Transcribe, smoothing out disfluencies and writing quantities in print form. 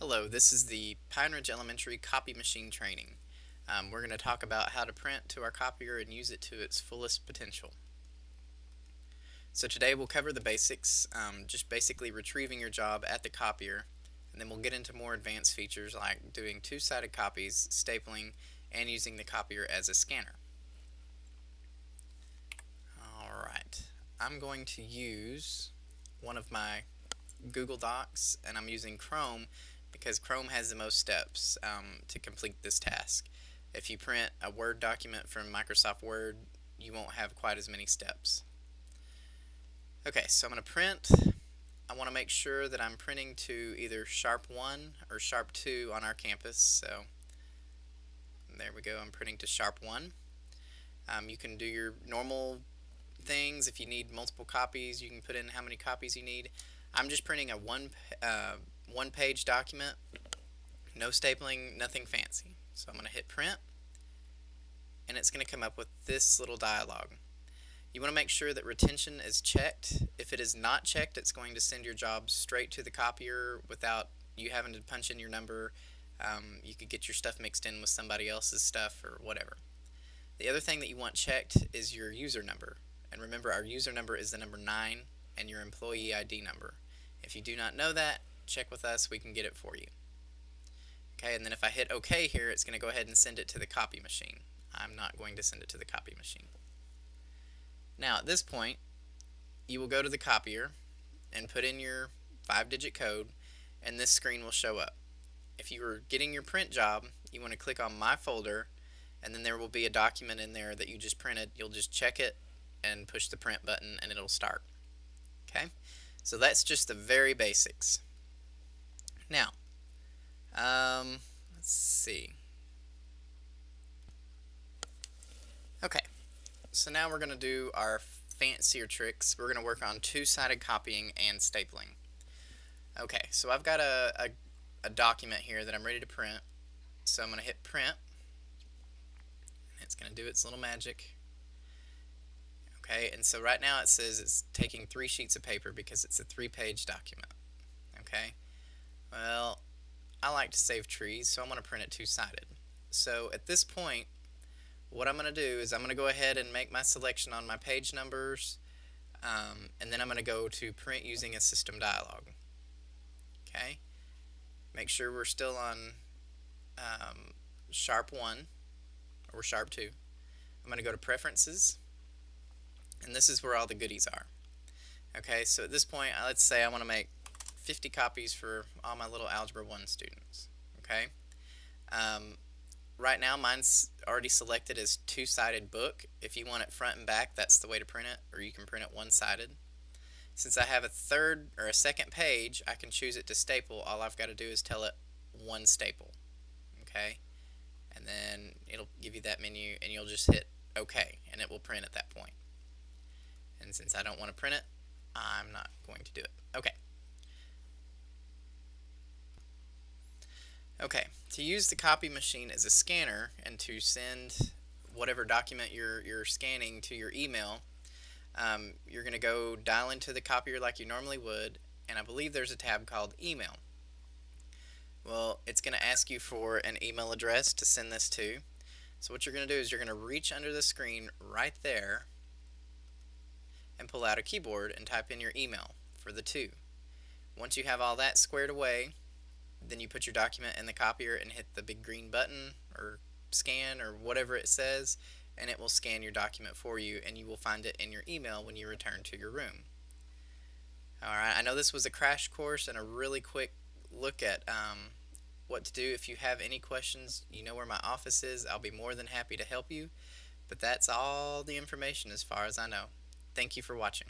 Hello, this is the Pine Ridge Elementary Copy Machine Training. We're going to talk about how to print to our copier and use it to its fullest potential. So today we'll cover the basics, just basically retrieving your job at the copier, and then we'll get into more advanced features like doing two-sided copies, stapling, and using the copier as a scanner. Alright, I'm going to use one of my Google Docs, and I'm using Chrome because Chrome has the most steps to complete this task. If you print a Word document from Microsoft Word, you won't have quite as many steps. Okay, so I'm going to print. I want to make sure that I'm printing to either Sharp 1 or Sharp 2 on our campus. So there we go, I'm printing to Sharp 1. You can do your normal things. If you need multiple copies, you can put in how many copies you need. I'm just printing a one-page document, no stapling, nothing fancy. So I'm going to hit print, and it's going to come up with this little dialog. You want to make sure that retention is checked. If it is not checked, it's going to send your job straight to the copier without you having to punch in your number. You could get your stuff mixed in with somebody else's stuff or whatever. The other thing that you want checked is your user number. And remember, our user number is the number 9 and your employee ID number. If you do not know that, check with us, we can get it for you. Okay, and then if I hit OK here, it's going to go ahead and send it to the copy machine. I'm not going to send it to the copy machine. Now at this point, you will go to the copier and put in your 5-digit code, and this screen will show up. If you were getting your print job, you want to click on My Folder, and then there will be a document in there that you just printed. You'll just check it and push the print button and it'll start. Okay, so that's just the very basics. Now, let's see. Okay, so now we're going to do our fancier tricks. We're going to work on two-sided copying and stapling. Okay, so I've got a document here that I'm ready to print. So I'm going to hit print. It's going to do its little magic. Okay, and so right now it says it's taking 3 sheets of paper because it's a 3-page document. Okay, well, I like to save trees, so I'm going to print it two-sided. So at this point, what I'm going to do is I'm going to go ahead and make my selection on my page numbers, and then I'm going to go to print using a system dialog. Okay, make sure we're still on Sharp 1 or Sharp 2. I'm going to go to Preferences, and this is where all the goodies are. Okay, so at this point, let's say I want to make 50 copies for all my little Algebra 1 students. Okay, right now mine's already selected as two-sided book. If you want it front and back, that's the way to print it, or you can print it one-sided. Since I have a third or a second page, I can choose it to staple. All I've got to do is tell it one staple. Okay, and then it'll give you that menu, and you'll just hit OK, and it will print at that point. And since I don't want to print it, I'm not going to do it. Okay. Okay, to use the copy machine as a scanner and to send whatever document you're scanning to your email, you're going to go dial into the copier like you normally would, and I believe there's a tab called Email. Well, it's going to ask you for an email address to send this to. So what you're going to do is you're going to reach under the screen right there and pull out a keyboard and type in your email for the 2. Once you have all that squared away, then you put your document in the copier and hit the big green button or scan or whatever it says, and it will scan your document for you, and you will find it in your email when you return to your room. Alright, I know this was a crash course and a really quick look at what to do. If you have any questions, you know where my office is. I'll be more than happy to help you, but that's all the information as far as I know. Thank you for watching.